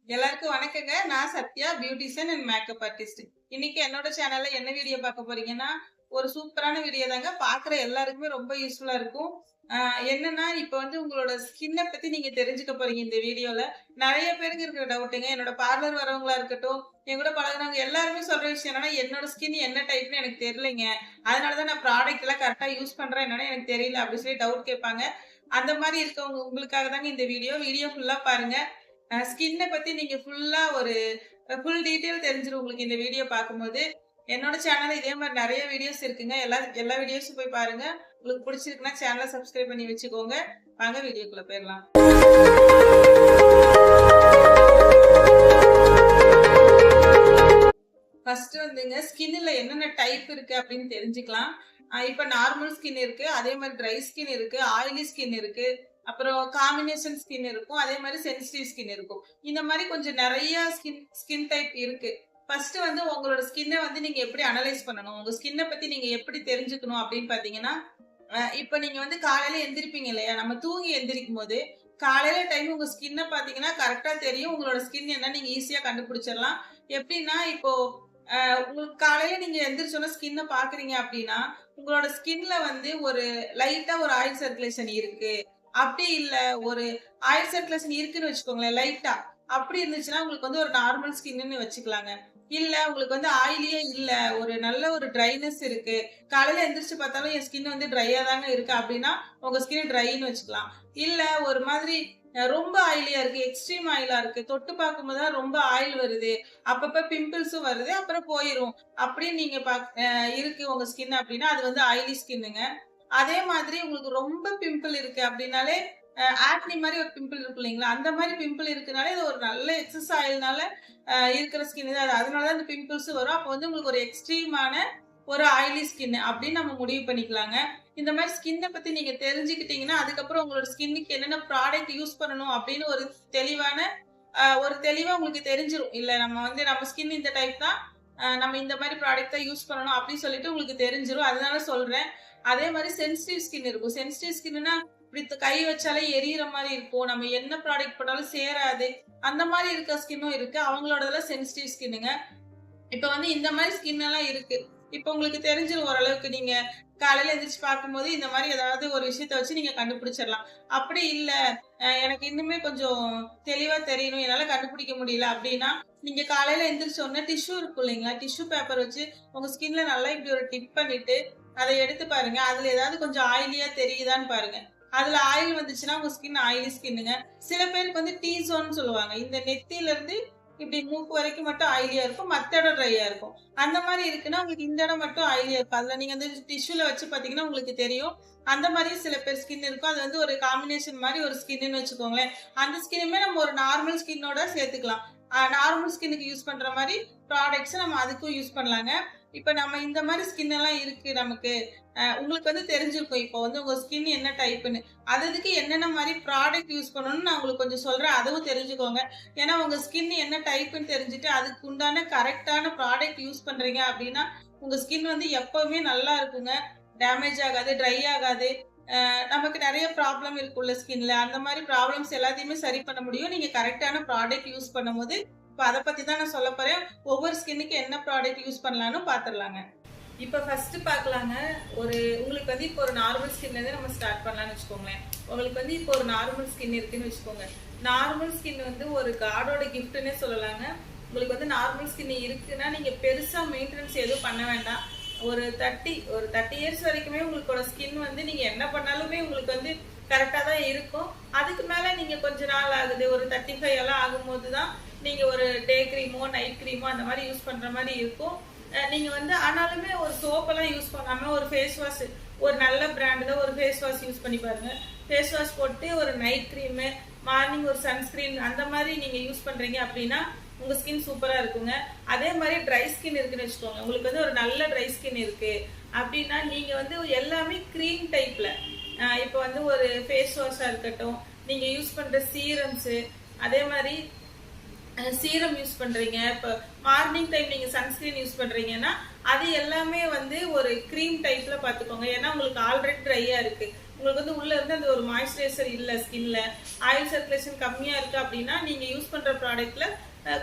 எல்லாருக்கும் வணக்கங்க. நான் Sathya beautician and makeup artist. இன்னைக்கு என்னோட சேனல்ல என்ன வீடியோ பார்க்க போறீங்கன்னா, ஒரு சூப்பரான வீடியோ தாங்க. பார்க்குற எல்லாருக்குமே ரொம்ப யூஸ்ஃபுல்லா இருக்கும். என்னன்னா, இப்ப வந்து உங்களோட ஸ்கின்ன பத்தி நீங்க தெரிஞ்சுக்க போறீங்க இந்த வீடியோல. நெறைய பேருக்கு இருக்கிற டவுட்டுங்க. என்னோட பார்லர் வரவங்களா இருக்கட்டும், என் கூட பழகுனவங்க எல்லாருமே சொல்ற விஷயம் என்னன்னா, என்னோட ஸ்கின் என்ன டைப்ன்னு எனக்கு தெரியலைங்க. அதனால தான் நான் ப்ராடக்ட் எல்லாம் கரெக்ட்டா யூஸ் பண்றேன் என்னன்னு எனக்கு தெரியல அப்டி சொல்லி டவுட் கேட்பாங்க. அந்த மாரி இருக்கவங்க உங்களுக்காக தாங்க இந்த வீடியோ. வீடியோ ஃபுல்லா பாருங்க. ஸ்கின்ன பத்தி நீங்க ஃபுல்லா ஒரு ஃபுல் டீட்டெயில் தெரிஞ்சிரும் உங்களுக்கு இந்த வீடியோ பார்க்கும்போது. என்னோட சேனல்ல இதே மாரி நெறைய வீடியோஸ் இருக்குங்க. எல்லா எல்லா வீடியோஸும் போய் பாருங்க. உங்களுக்கு புடிச்சிருக்குன்னா சேனல சப்ஸ்கிரைப் பண்ணி வச்சுக்கோங்க. வாங்க வீடியோக்குள்ள போயிரலாம். ஃபர்ஸ்ட் வந்துங்க ஸ்கின்ல என்னென்ன டைப் இருக்கு அப்படின்னு தெரிஞ்சுக்கலாம். இப்ப நார்மல் ஸ்கின் இருக்கு. அதே மாரி ட்ரை ஸ்கின் இருக்கு. ஆயிலி ஸ்கின் இருக்கு. அப்புறம் காம்பினேஷன் ஸ்கின் இருக்கும். அதே மாரி சென்சிட்டிவ் ஸ்கின் இருக்கும். இந்த மாரி கொஞ்சம் நெறைய ஸ்கின் டைப் இருக்கு. ஃபர்ஸ்ட் வந்து உங்களோட ஸ்கின்ன வந்து நீங்க எப்படி அனலைஸ் பண்ணணும்? உங்க ஸ்கின்ன பத்தி நீங்க எப்படி தெரிஞ்சுக்கணும் அப்படின்னு பார்த்தீங்கன்னா, இப்ப நீங்க வந்து காலையில எந்திரிப்பீங்க இல்லையா? நம்ம தூங்கி எந்திரிக்கும்போது, காலையில டைம் உங்க ஸ்கின்ன பார்த்தீங்கன்னா கரெக்ட்டா தெரியும். உங்களோட ஸ்கின் என்னன்னு நீங்க ஈஸியா கண்டுபிடிச்சிடலாம். எப்படின்னா, இப்போ உங்களுக்கு காலையில நீங்க எந்திரிச்சோன ஸ்கின்ன பார்க்குறீங்க அப்படின்னா, உங்களோட ஸ்கின்ல வந்து ஒரு லைட்டா ஒரு ஆயில் சர்க்குலேஷன் இருக்கு. அப்படி இல்ல ஒரு ஆயில் சர்க்குலேஷன் இருக்குன்னு வச்சுக்கோங்களேன், லைட்டா. அப்படி இருந்துச்சுன்னா, உங்களுக்கு வந்து ஒரு நார்மல் ஸ்கின்ன்னு வச்சுக்கலாங்க. இல்ல உங்களுக்கு வந்து ஆயிலியே இல்ல, ஒரு நல்ல ஒரு ட்ரைனஸ் இருக்கு. காலையில எந்திரிச்சு பார்த்தாலும் என் ஸ்கின் வந்து ட்ரையா தாங்க இருக்கு அப்படின்னா, உங்க ஸ்கின் ட்ரைன்னு வச்சுக்கலாம். இல்ல ஒரு மாதிரி ரொம்ப ஆயிலியா இருக்கு, எக்ஸ்ட்ரீம் ஆயிலா இருக்கு. தொட்டு பார்க்கும்போது தான் ரொம்ப ஆயில் வருது. அப்பப்ப பிம்பிள்ஸும் வருது. அப்புறம் போயிரும். அப்படின்னு நீங்க இருக்கு உங்க ஸ்கின் அப்படின்னா, அது வந்து ஆயிலி ஸ்கின்னுங்க. அதே மாதிரி உங்களுக்கு ரொம்ப பிம்பிள் இருக்கு அப்படின்னாலே, ஆக்னி மாரி ஒரு பிம்பிள் இருக்கும் இல்லைங்களா? அந்த மாரி பிம்பிள் இருக்குனாலே, இது ஒரு நல்ல எக்ஸஸ் ஆயில்னால இருக்கிற ஸ்கின் தான் அது. அதனால தான் இந்த பிம்பிள்ஸும் வரும். அப்போ வந்து உங்களுக்கு ஒரு எக்ஸ்ட்ரீமான ஒரு ஆயிலி ஸ்கின் அப்படின்னு நம்ம முடிவு பண்ணிக்கலாங்க. இந்த மாரி ஸ்கின்ன பத்தி நீங்க தெரிஞ்சுக்கிட்டீங்கன்னா, அதுக்கப்புறம் உங்களோட ஸ்கின்னுக்கு என்னென்ன ப்ராடக்ட் யூஸ் பண்ணணும் அப்படின்னு தெளிவான ஒரு தெளிவா உங்களுக்கு தெரிஞ்சிரும். இல்ல நம்ம வந்து நம்ம ஸ்கின் இந்த டைப் தான். நம்ம இந்த மாரி ப்ராடக்ட் தான் யூஸ் பண்ணணும் அப்படின்னு சொல்லிட்டு உங்களுக்கு தெரிஞ்சிரும். அதனால சொல்றேன். அதே மாரி சென்சிட்டிவ் ஸ்கின் இருக்கும். சென்சிட்டிவ் ஸ்கின்னுனா இப்படி கை வச்சாலே எரியிற மாரி இருக்கும். நம்ம என்ன ப்ராடக்ட் போட்டாலும் சேராது. அந்த மாரி இருக்க ஸ்கின்னும் இருக்கு. அவங்களோடதெல்லாம் சென்சிட்டிவ் ஸ்கின்னுங்க. இப்ப வந்து இந்த மாரி ஸ்கின் எல்லாம் இருக்கு. இப்ப உங்களுக்கு தெரிஞ்சிரும் ஓரளவுக்கு. நீங்க காலையில எந்திரிச்சு பார்க்கும்போது, இந்த மாரி ஏதாவது ஒரு விஷயத்த வச்சு நீங்க கண்டுபிடிச்சிடலாம். அப்படி இல்ல, எனக்கு இன்னுமே கொஞ்சம் தெளிவா தெரியணும், என்னால கண்டுபிடிக்க முடியல அப்படின்னா, நீங்க காலையில எந்திரிச்ச உடனே டிஷ்யூ இருக்கும் இல்லைங்களா? டிஷ்யூ பேப்பர் வச்சு உங்க ஸ்கின்ல நல்லா இப்படி ஒரு டிப் பண்ணிட்டு, அத எடுத்து பாருங்க. அதுல ஏதாவது கொஞ்சம் ஆயிலியா தெரியுதான்னு பாருங்க. அதுல ஆயில் வந்துச்சுன்னா, உங்க ஸ்கின் ஆயிலி ஸ்கின்னுங்க. சில பேருக்கு வந்து டீ ஜோன்னு சொல்லுவாங்க. இந்த நெத்தியில இருந்து இப்படி மூக்கு வரைக்கும் மட்டும் ஆயிலியா இருக்கும். மத்த இடம் ட்ரையா இருக்கும். அந்த மாரி இருக்குன்னா, உங்களுக்கு இந்த இடம் மட்டும் ஆயிலியா இருக்கும். அதுல நீங்க வந்து டிஷ்யூல வச்சு பார்த்தீங்கன்னா, உங்களுக்கு தெரியும். அந்த மாரியும் சில பேர் ஸ்கின் இருக்கும். அது வந்து ஒரு காம்பினேஷன் மாரி ஒரு ஸ்கின்னுன்னு வச்சுக்கோங்களேன். அந்த ஸ்கின்னுமே நம்ம ஒரு நார்மல் ஸ்கின்னோட சேர்த்துக்கலாம். நார்மல் ஸ்கின்னுக்கு யூஸ் பண்ற மாரி ப்ராடக்ட்ஸ் நம்ம அதுக்கும் யூஸ் பண்ணலாங்க. இப்ப நம்ம இந்த மாரி ஸ்கின் எல்லாம் இருக்கு நமக்கு. உங்களுக்கு வந்து தெரிஞ்சிருக்கும். இப்போ வந்து உங்க ஸ்கின் என்ன டைப்புன்னு. அதுக்கு என்னென்ன மாரி ப்ராடக்ட் யூஸ் பண்ணணும்னு நான் உங்களுக்கு கொஞ்சம் சொல்றேன். அதுவும் தெரிஞ்சுக்கோங்க. ஏன்னா உங்க ஸ்கின் என்ன டைப்புன்னு தெரிஞ்சுட்டு, அதுக்கு உண்டான கரெக்ட்டான ப்ராடக்ட் யூஸ் பண்றீங்க அப்படின்னா, உங்க ஸ்கின் வந்து எப்பவுமே நல்லா இருக்குங்க. டேமேஜ் ஆகாது, ட்ரை ஆகாது. நமக்கு நெறைய ப்ராப்ளம் இருக்குல்ல ஸ்கின்ல. அந்த மாரி ப்ராப்ளம்ஸ் எல்லாத்தையுமே சரி பண்ண முடியும். நீங்க கரெக்ட்டான ப்ராடக்ட் யூஸ் பண்ணும்போது, இப்ப அத பத்தி தான் நான் சொல்லப் போறேன். ஒவ்வொரு ஸ்கின்னுக்கு என்ன ப்ராடக்ட் யூஸ் பண்ணலாம்னு பாத்துரலாங்க. இப்ப ஃபர்ஸ்ட் பார்க்கலாங்க. உங்களுக்கு வந்து இப்போ ஒரு நார்மல் ஸ்கின்ல இருந்து நம்ம ஸ்டார்ட் பண்ணலாம்னு வச்சுக்கோங்களேன். உங்களுக்கு வந்து இப்போ ஒரு நார்மல் ஸ்கின் இருக்குன்னு வச்சுக்கோங்க. நார்மல் ஸ்கின் வந்து ஒரு காடோட கிஃப்ட்னே சொல்லலாங்க. உங்களுக்கு வந்து நார்மல் ஸ்கின் இருக்குன்னா நீங்க பெருசா மெயின்டெனன்ஸ் எதுவும் பண்ண வேண்டாம். ஒரு 30 இயர்ஸ் வரைக்குமே உங்களோட ஸ்கின் வந்து நீங்க என்ன பண்ணாலுமே உங்களுக்கு வந்து கரெக்டா தான் இருக்கும். அதுக்கு மேல நீங்க கொஞ்ச நாள் ஆகுது, ஒரு 35 எல்லாம் ஆகும்போது தான் நீங்க ஒரு டே கிரீமோ நைட் கிரீமோ அந்த மாதிரி யூஸ் பண்ற மாதிரி இருக்கும். நீங்க வந்து ஆனாலுமே ஒரு சோப் எல்லாம் யூஸ் பண்ணாம ஒரு ஃபேஸ் வாஷ், ஒரு நல்ல பிராண்ட்ல ஒரு ஃபேஸ் வாஷ் யூஸ் பண்ணி பாருங்க. ஃபேஸ் வாஷ் போட்டு ஒரு நைட் கிரீம், மார்னிங் ஒரு சன்ஸ்கிரீன் அந்த மாதிரி நீங்க யூஸ் பண்றீங்க அப்படின்னா உங்க ஸ்கின் சூப்பரா இருக்குங்க. அதே மாதிரி ட்ரை ஸ்கின் இருக்குன்னு வச்சுக்கோங்க. உங்களுக்கு வந்து ஒரு நல்ல ட்ரை ஸ்கின் இருக்கு அப்படின்னா நீங்க வந்து எல்லாமே கிரீம் டைப்ல, இப்போ வந்து ஒரு ஃபேஸ் வாஷா இருக்கட்டும், நீங்க யூஸ் பண்ற சீரம்ஸ், அதே மாதிரி சீரம் யூஸ் பண்றீங்க, இப்போ மார்னிங் டைம் நீங்க சன்ஸ்கிரீன் யூஸ் பண்றீங்கன்னா அது எல்லாமே வந்து ஒரு கிரீம் டைப்ல பாத்துக்கோங்க. ஏன்னா உங்களுக்கு ஆல்ரெடி ட்ரையா இருக்கு, உங்களுக்கு வந்து உள்ள இருந்து அந்த ஒரு மாய்ஸ்சரைசர் இல்ல ஸ்கின்ல, ஆயில் சர்க்குலேஷன் கம்மியா இருக்கு அப்படின்னா நீங்க யூஸ் பண்ற ப்ராடக்ட்ல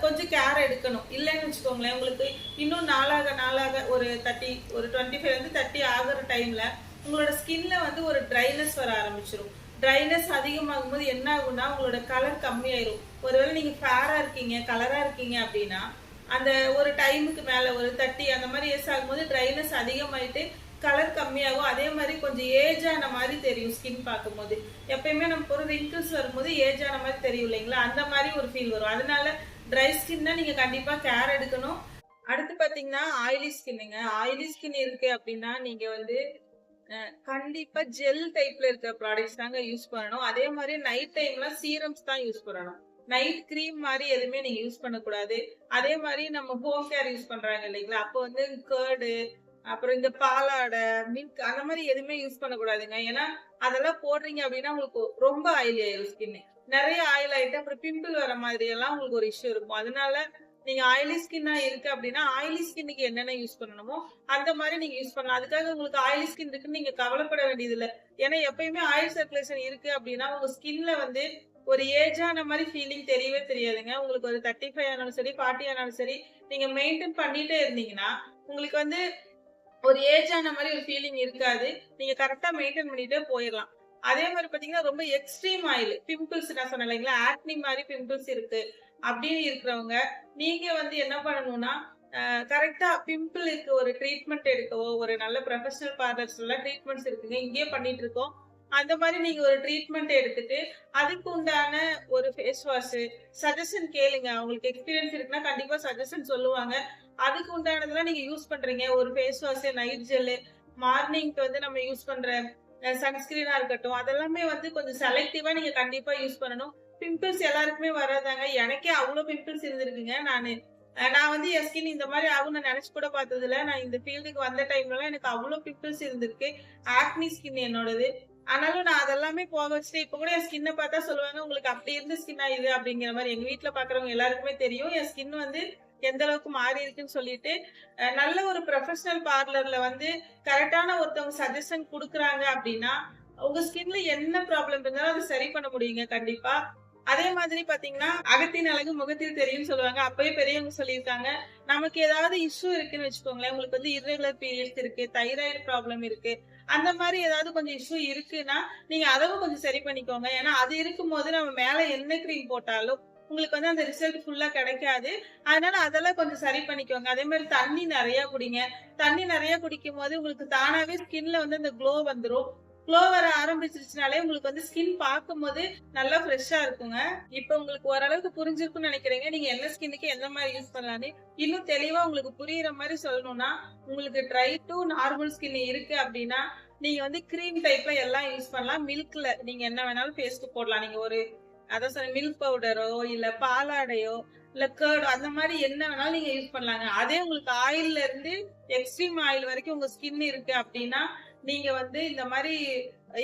கொஞ்சம் கேர் எடுக்கணும். இல்லைன்னு வச்சுக்கோங்களேன், உங்களுக்கு இன்னும் நாளாக நாளாக ஒரு 25 வந்து 30 ஆகுற டைம்ல உங்களோட ஸ்கின்ல வந்து ஒரு ட்ரைனஸ் வர ஆரம்பிச்சிடும். ட்ரைனஸ் அதிகமாகும் போது என்ன ஆகும்னா உங்களோட கலர் கம்மியாயிரும். ஒருவேளை நீங்க ஃபேரா இருக்கீங்க, கலரா இருக்கீங்க அப்படின்னா அந்த ஒரு டைமுக்கு மேல ஒரு 30 அந்த மாதிரி ஏஸ் ஆகும்போது ட்ரைனஸ் அதிகமாயிட்டு கலர் கம்மியாகும். அதே மாதிரி கொஞ்சம் ஏஜ் ஆன மாதிரி தெரியும் ஸ்கின் பார்க்கும்போது. எப்பயுமே நமக்கு ஒரு ரிங்கிள்ஸ் வரும்போது ஏஜ் ஆன மாதிரி தெரியும் இல்லைங்களா, அந்த மாதிரி ஒரு ஃபீல் வரும். அதனால ட்ரை ஸ்கின்னா நீங்க கண்டிப்பா கேர் எடுக்கணும். அடுத்து பாத்தீங்கன்னா ஆயிலி ஸ்கின்னுங்க. ஆயிலி ஸ்கின் இருக்கு அப்படின்னா நீங்க வந்து கண்டிப்பா ஜெல் டைப்ல இருக்கிற ப்ராடக்ட்ஸ் தாங்க யூஸ் பண்ணணும். அதே மாதிரி நைட் டைம்ல சீரம்ஸ் தான் யூஸ் பண்ணணும். நைட் கிரீம் மாதிரி எதுவுமே நீங்க யூஸ் பண்ணக்கூடாது. அதே மாதிரி நம்ம ஹோம் கேர் யூஸ் பண்றாங்க இல்லைங்களா, அப்போ வந்து கேர்டு, அப்புறம் இந்த பாலாடை, மில்க் அந்த மாதிரி எதுவுமே யூஸ் பண்ணக்கூடாதுங்க. ஏன்னா அதெல்லாம் போடுறீங்க அப்படின்னா உங்களுக்கு ரொம்ப ஆயிலி ஆயிரும் ஸ்கின். நிறைய ஆயில் ஆயிட்டு அப்புறம் பிம்பிள் வர மாதிரி எல்லாம் உங்களுக்கு ஒரு இஷ்யூ இருக்கும். அதனால நீங்க ஆயிலி ஸ்கின்னா இருக்கு அப்படின்னா ஆயிலி ஸ்கின்னுக்கு என்னென்ன யூஸ் பண்ணணுமோ அந்த மாதிரி நீங்க யூஸ் பண்ணலாம். அதுக்காக உங்களுக்கு ஆயிலி ஸ்கின் இருக்குன்னு நீங்க கவலைப்பட வேண்டியது இல்லை. ஏன்னா எப்பயுமே ஆயில் சர்க்குலேஷன் இருக்கு அப்படின்னா உங்க ஸ்கின்ல வந்து ஒரு ஏஜான மாதிரி ஃபீலிங் தெரியவே தெரியாதுங்க. உங்களுக்கு ஒரு 35 ஆனாலும் சரி 40 ஆனாலும் சரி நீங்க மெயின்டைன் பண்ணிட்டே இருந்தீங்கன்னா உங்களுக்கு வந்து ஒரு ஏஜ் ஆன மாதிரி ஒரு ஃபீலிங் இருக்காது. நீங்க கரெக்டா மெயின்டைன் பண்ணிட்டே போயிடலாம். அதே மாதிரி பாத்தீங்கன்னா ரொம்ப எக்ஸ்ட்ரீம் ஆயில் பிம்பிள்ஸ் நான் சொன்னேன் இல்லைங்களா, ஆக்னி மாதிரி பிம்பிள்ஸ் இருக்கு அப்படின்னு இருக்கிறவங்க நீங்க வந்து என்ன பண்ணணும்னா கரெக்டா பிம்பிளுக்கு ஒரு ட்ரீட்மெண்ட் எடுக்கவோ, ஒரு நல்ல ப்ரொஃபஷனல் பார்லர்ஸ்ல ட்ரீட்மெண்ட்ஸ் இருக்குங்க, இங்கே பண்ணிட்டு இருக்கோம். அந்த மாதிரி நீங்க ஒரு ட்ரீட்மெண்ட் எடுத்துட்டு அதுக்கு உண்டான ஒரு ஃபேஸ் வாஷ் சஜஷன் கேளுங்க. அவங்களுக்கு எக்ஸ்பீரியன்ஸ் இருக்குன்னா கண்டிப்பா சஜஷன் சொல்லுவாங்க. அதுக்கு உண்டானதெல்லாம் நீங்க யூஸ் பண்றீங்க. ஒரு ஃபேஸ் வாஷ், நைட் ஜெல், மார்னிங்க்கு வந்து நம்ம யூஸ் பண்ற சன்ஸ்கிரீனா இருக்கட்டும், அதெல்லாமே வந்து கொஞ்சம் செலக்டிவா நீங்க கண்டிப்பா யூஸ் பண்ணணும். பிம்பிள்ஸ் எல்லாருக்குமே வராதாங்க. எனக்கே அவ்வளவு பிம்பிள்ஸ் இருந்திருக்குங்க. நான் வந்து என் ஸ்கின் இந்த மாதிரி ஆகும்னு நினைச்சு கூட பார்த்தது இல்ல. நான் இந்த ஃபீல்டுக்கு வந்த டைம்லலாம் எனக்கு அவ்வளவு பிம்பிள்ஸ் இருந்திருக்கு. ஆக்னி ஸ்கின் என்னோடது. ஆனாலும் நான் அதெல்லாமே போக வச்சுட்டு இப்ப கூட என் ஸ்கின்னை பார்த்தா சொல்லுவாங்க உங்களுக்கு அப்படி இருந்த ஸ்கின்னா இது அப்படிங்கிற மாதிரி. எங்க வீட்டுல பாக்குறவங்க எல்லாருக்குமே தெரியும் என் ஸ்கின் வந்து எந்த அளவுக்கு மாறி இருக்குன்னு சொல்லிட்டு. நல்ல ஒரு ப்ரொஃபஷனல் பார்லர்ல வந்து கரெக்டான ஒருத்தவங்க சஜஷன் கொடுக்குறாங்க அப்படின்னா உங்க ஸ்கின்ல என்ன ப்ராப்ளம் இருந்தாலும் அதை சரி பண்ண முடியுங்க கண்டிப்பா. அதே மாதிரி பாத்தீங்கன்னா அகத்தின் அழகு முகத்தில் தெரியும்னு சொல்லுவாங்க. அப்பவே பெரியவங்க சொல்லியிருக்காங்க. நமக்கு ஏதாவது இஷ்யூ இருக்குன்னு வச்சுக்கோங்களேன், உங்களுக்கு வந்து இர்ரெகுலர் பீரியட்ஸ் இருக்கு, தைராய்டு ப்ராப்ளம் இருக்கு, அந்த மாதிரி ஏதாவது கொஞ்சம் இஷ்யூ இருக்குன்னா நீங்க அதவும் கொஞ்சம் சரி பண்ணிக்கோங்க. ஏன்னா அது இருக்கும்போது நம்ம மேல என்ன கிரீம் போட்டாலும் உங்களுக்கு வந்து அந்த ரிசல்ட் ஃபுல்லா கிடைக்காது. அதனால அதெல்லாம் கொஞ்சம் சரி பண்ணிக்கோங்க. அதே மாதிரி தண்ணி நிறைய குடிங்க. தண்ணி நிறைய குடிக்கும் போது உங்களுக்கு தானாவே ஸ்கின்ல வந்து அந்த க்ளோ வந்துடும். க்ளோ வர ஆரம்பிச்சிருச்சுனாலே உங்களுக்கு வந்து ஸ்கின் பார்க்கும்போது நல்லா ஃப்ரெஷ்ஷா இருக்குங்க. இப்ப உங்களுக்கு ஓரளவுக்கு புரிஞ்சிருக்கும்னு நினைக்கிறேங்க. நீங்க என்ன ஸ்கின்னுக்கு எந்த மாதிரி யூஸ் பண்ணலான்னு. இன்னும் தெளிவா உங்களுக்கு புரியுற மாதிரி சொல்லணும்னா உங்களுக்கு ட்ரை டு நார்மல் ஸ்கின் இருக்கு அப்படின்னா நீங்க வந்து கிரீம் டைப்ல எல்லாம் யூஸ் பண்ணலாம். மில்க்ல நீங்க என்ன வேணாலும் பேஸ்ட் போடலாம். நீங்க ஒரு அதான் சொன்ன மில்க் பவுடரோ இல்ல பாலாடையோ இல்ல கேர்டோ அந்த மாதிரி என்ன வேணாலும் நீங்க யூஸ் பண்ணலாங்க. அதே உங்களுக்கு ஆயில்ல இருந்து எக்ஸ்ட்ரீம் ஆயில் வரைக்கும் உங்க ஸ்கின் இருக்கு அப்படின்னா நீங்க வந்து இந்த மாதிரி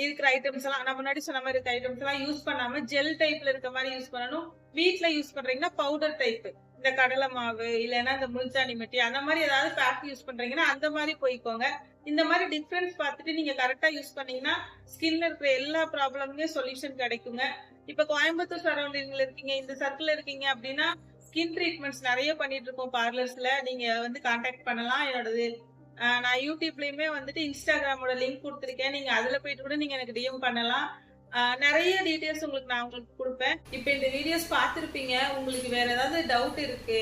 இருக்கிற ஐட்டம்ஸ் எல்லாம் நான் முன்னாடி சொன்ன மாதிரி இருக்க ஐட்டம்ஸ் எல்லாம் யூஸ் பண்ணாம ஜெல் டைப்ல இருக்க மாதிரி யூஸ் பண்ணணும். வீட்டுல யூஸ் பண்றீங்கன்னா பவுடர் டைப், இந்த கடலை மாவு இல்லைன்னா இந்த முல்தானி மெட்டி அந்த மாதிரி ஏதாவது பேக் யூஸ் பண்றீங்கன்னா அந்த மாதிரி போய்க்கோங்க. இந்த மாதிரி டிஃபரன்ஸ் பார்த்துட்டு நீங்க கரெக்டா யூஸ் பண்ணீங்கன்னா ஸ்கின்ல இருக்கிற எல்லா ப்ராப்ளமுமே சொல்யூஷன் கிடைக்குங்க. இப்ப கோயம்புத்தூர் சரௌண்டிங்ல இருக்கீங்க, இந்த சர்க்கிள் இருக்கீங்க அப்படின்னா ஸ்கின் ட்ரீட்மெண்ட்ஸ் நிறைய பண்ணிட்டு இருக்கோம் பார்லர்ஸ்ல. நீங்க வந்து கான்டாக்ட் பண்ணலாம். என்னோடது நான் யூடியூப்லயுமே வந்துட்டு இன்ஸ்டாகிராமோட லிங்க் கொடுத்துருக்கேன். நீங்க அதுல போயிட்டு கூட நீங்க எனக்கு டிஎம் பண்ணலாம். நிறைய டீடைல்ஸ் நான் உங்களுக்கு கொடுப்பேன். இப்ப இந்த வீடியோஸ் பார்த்திருப்பீங்க. உங்களுக்கு வேற ஏதாவது டவுட் இருக்கு,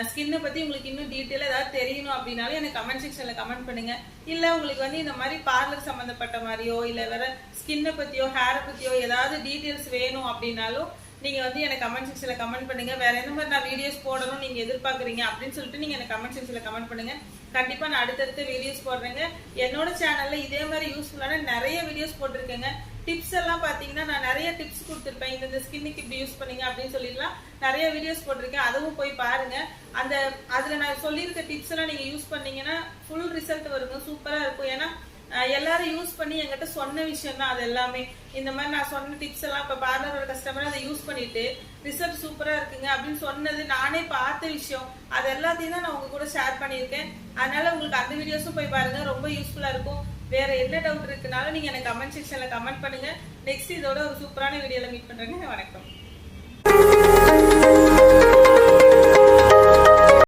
ஸ்கின்னை பத்தி உங்களுக்கு இன்னும் டீட்டெயிலா ஏதாவது தெரியணும் அப்படின்னாலும் எனக்கு கமெண்ட் செக்ஷன்ல கமெண்ட் பண்ணுங்க. இல்ல உங்களுக்கு வந்து இந்த மாதிரி பார்லர் சம்பந்தப்பட்ட மாதிரியோ இல்ல வேற ஸ்கின்னை பத்தியோ ஹேரை பத்தியோ ஏதாவது டீடைல்ஸ் வேணும் அப்படின்னாலும் நீங்க வந்து எனக்கு கமெண்ட் செக்ஷன்ல கமெண்ட் பண்ணுங்க. வேற எந்த மாதிரி நான் வீடியோஸ் போடணும் நீங்க எதிர்பார்க்குறீங்க அப்படின்னு சொல்லிட்டு நீங்க எனக்கு கமெண்ட் செக்ஷன்ல கமெண்ட் பண்ணுங்க. கண்டிப்பா நான் அடுத்தடுத்த வீடியோஸ் போடுறேங்க. என்னோட சேனல்ல இதே மாதிரி யூஸ்ஃபுல்லான நிறைய வீடியோஸ் போட்டிருக்கேங்க. டிப்ஸ் எல்லாம் பாத்தீங்கன்னா நான் நிறைய டிப்ஸ் கொடுத்துருப்பேன். இந்த ஸ்கின்னுக்கு இப்படி யூஸ் பண்ணீங்க அப்படின்னு சொல்லிடலாம் நிறைய வீடியோஸ் போட்டிருக்கேன். அதுவும் போய் பாருங்க. அதுல நான் சொல்லியிருக்க டிப்ஸ் எல்லாம் நீங்க யூஸ் பண்ணீங்கன்னா ஃபுல் ரிசல்ட் வருங்க, சூப்பரா இருக்கும். ஏன்னா எல்லாரும் யூஸ் பண்ணி என்கிட்ட சொன்ன விஷயம் தான் அது எல்லாமே. இந்த மாதிரி நான் சொன்ன டிப்ஸ் எல்லாம் இப்ப பார்லரோட கஸ்டமர் அதை யூஸ் பண்ணிட்டு ரிசல்ட் சூப்பரா இருக்குங்க அப்படின்னு சொன்னது நானே பார்த்த விஷயம். அது எல்லாத்தையும் தான் நான் உங்க கூட ஷேர் பண்ணியிருக்கேன். அதனால உங்களுக்கு அந்த வீடியோஸும் போய் பாருங்க, ரொம்ப யூஸ்ஃபுல்லா இருக்கும். வேற என்ன டவுட் இருக்குனாலும் நீங்க எனக்கு கமெண்ட் செக்ஷன்ல கமெண்ட் பண்ணுங்க. நெக்ஸ்ட் இதோட ஒரு சூப்பரான வீடியோல மீட் பண்றேங்க. வணக்கம்.